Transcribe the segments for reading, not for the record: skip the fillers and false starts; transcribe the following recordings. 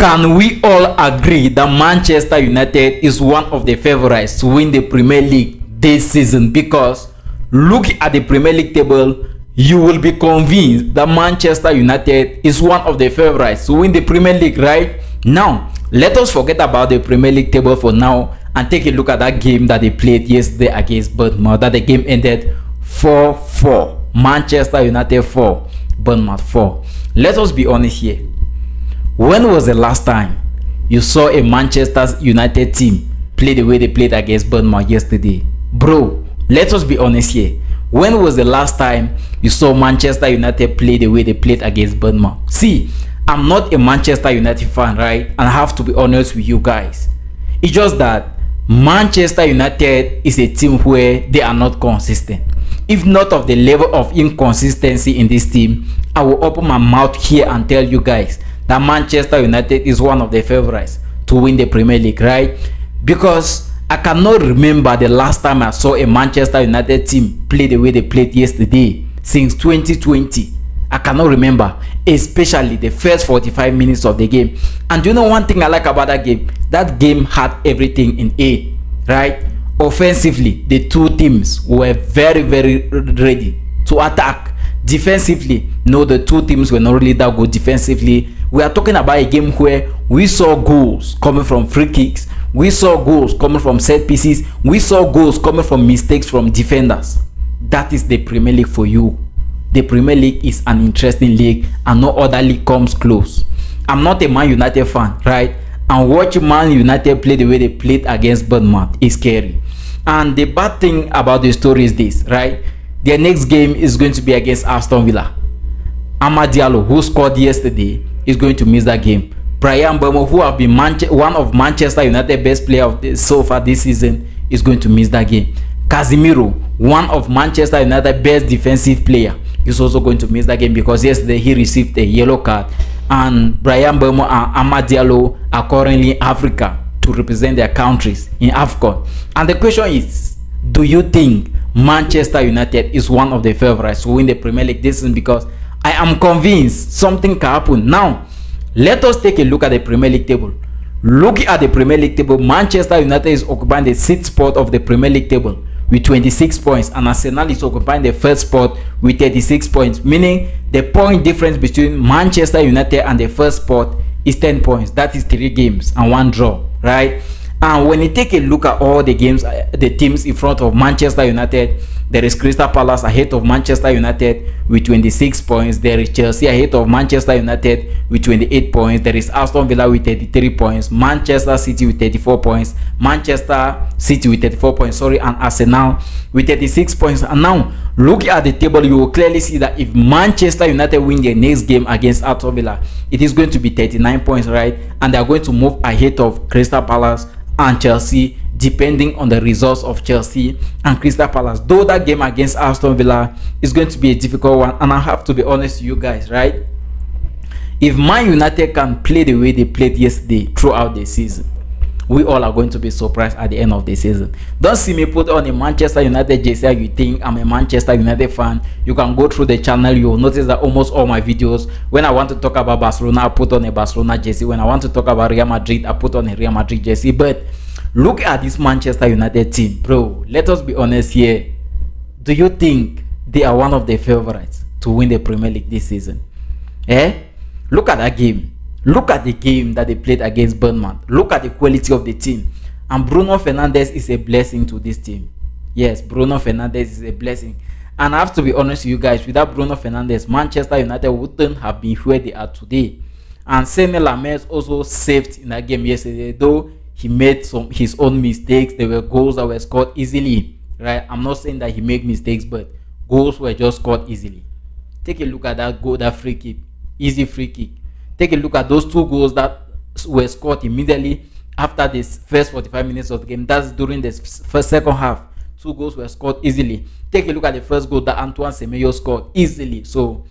Can we all agree that Manchester United is one of the favorites to win the Premier League this season? Because looking at the Premier League table, you will be convinced that Manchester United is one of the favorites to win the Premier League, right? Now, let us forget about the Premier League table for now and take a look at that game that they played yesterday against Bournemouth. That the game ended 4-4. Manchester United 4, Bournemouth 4. Let us be honest here. When was the last time you saw a Manchester United team play the way they played against Bournemouth yesterday? Bro, let us be honest here. When was the last time you saw Manchester United play the way they played against Bournemouth? See, I'm not a Manchester United fan, right? And I have to be honest with you guys. It's just that Manchester United is a team where they are not consistent. If not of the level of inconsistency in this team, I will open my mouth here and tell you guys that Manchester United is one of the favorites to win the Premier League, right? Because I cannot remember the last time I saw a Manchester United team play the way they played yesterday since 2020. I cannot remember, especially the first 45 minutes of the game. And do you know one thing I like about that game? That game had everything in it, right? Offensively, the two teams were very ready to attack. Defensively, no, the two teams were not really that good defensively. We are talking about a game where we saw goals coming from free kicks, we saw goals coming from set pieces, we saw goals coming from mistakes from defenders. That is the Premier League for you. The Premier League is an interesting league and no other league comes close. I'm not a Man United fan, right? And watching Man United play the way they played against Bournemouth is scary. And the bad thing about the story is this, right? Their next game is going to be against Aston Villa. Amad Diallo, who scored yesterday, is going to miss that game. Bryan Mbeumo, who have been one of Manchester United's best players so far this season, is going to miss that game. Casemiro, one of Manchester United's best defensive player, is also going to miss that game because yesterday he received a yellow card. And Bryan Mbeumo and Amad Diallo are currently in Africa to represent their countries in AFCON. And the question is, do you think Manchester United is one of the favorites to win the Premier League this season? Because I am convinced something can happen. Now, let us take a look at the Premier League table. Looking at the Premier League table, Manchester United is occupying the 6th spot of the Premier League table with 26 points, and Arsenal is occupying the 1st spot with 36 points, meaning the point difference between Manchester United and the 1st spot is 10 points. That is 3 games and 1 draw, right? And when you take a look at all the games, the teams in front of Manchester United, there is Crystal Palace ahead of Manchester United with 26 points. There is Chelsea ahead of Manchester United with 28 points. There is Aston Villa with 33 points. Manchester City with 34 points. Manchester City with 34 points, sorry, and Arsenal with 36 points. And now, look at the table, you will clearly see that if Manchester United win their next game against Aston Villa, it is going to be 39 points, right? And they are going to move ahead of Crystal Palace and Chelsea, depending on the results of Chelsea and Crystal Palace. Though that game against Aston Villa is going to be a difficult one, and I have to be honest with you guys, right? If Man United can play the way they played yesterday throughout the season, we all are going to be surprised at the end of the season. Don't see me put on a Manchester United jersey and you think I'm a Manchester United fan. You can go through the channel, you will notice that almost all my videos, when I want to talk about Barcelona, I put on a Barcelona jersey. When I want to talk about Real Madrid, I put on a Real Madrid jersey. But look at this Manchester United team, bro. Let us be honest here. Do you think they are one of the favorites to win the Premier League this season? Look at that game. Look at the game that they played against Bournemouth. Look at the quality of the team. And Bruno Fernandes is a blessing to this team. Yes, Bruno Fernandes is a blessing. And I have to be honest with you guys, without Bruno Fernandes, Manchester United wouldn't have been where they are today. And Sané Lammers also saved in that game yesterday, though he made his own mistakes. There were goals that were scored easily, right? I'm not saying that he made mistakes, but goals were just scored easily. Take a look at that goal, that free kick, easy free kick. Take a look at those 2 goals that were scored immediately after this first 45 minutes of the game. That's during the second half. 2 goals were scored easily. Take a look at the first goal that Antoine Semenyo scored easily. So,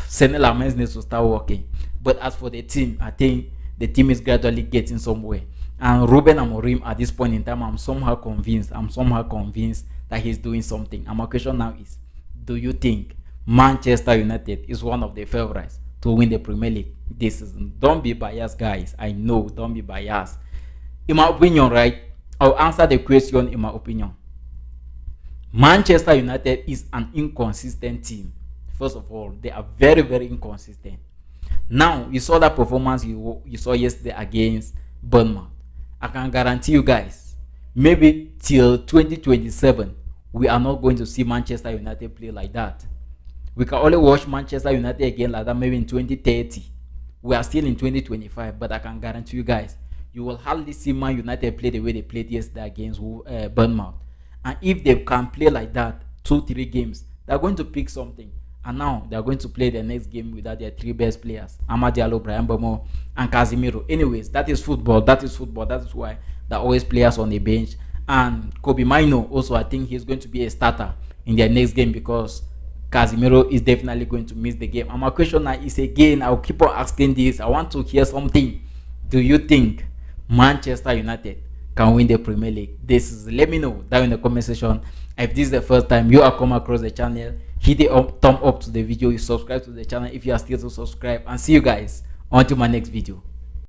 Sané Lammers needs to start working. But as for the team, I think the team is gradually getting somewhere. And Ruben Amorim, at this point in time, I'm somehow convinced that he's doing something. And my question now is, do you think Manchester United is one of the favorites to win the Premier League this season. Don't be biased, guys. I know, don't be biased. In my opinion, right, I'll answer the question in my opinion. Manchester United is an inconsistent team. First of all, they are very, very inconsistent. Now, you saw that performance you saw yesterday against Bournemouth. I can guarantee you guys, maybe till 2027, we are not going to see Manchester United play like that. We can only watch Manchester United again like that maybe in 2030. We are still in 2025, but I can guarantee you guys, you will hardly see Man United play the way they played yesterday against Bournemouth. And if they can play like that 2-3 games, they're going to pick something. And now they're going to play the next game without their 3 best players, Amad Diallo, Bryan Mbeumo, and Casemiro. Anyways, that is football. That is football. That is why there are always players on the bench. And Kobe Mino also, I think he's going to be a starter in their next game because Casemiro is definitely going to miss the game. And my question now is again, I'll keep on asking this. I want to hear something. Do you think Manchester United can win the Premier League this is? Let me know down in the comment section. If this is the first time you are come across the channel, hit the thumb up to the video, you subscribe to the channel if you are still to subscribe, and see you guys until my next video.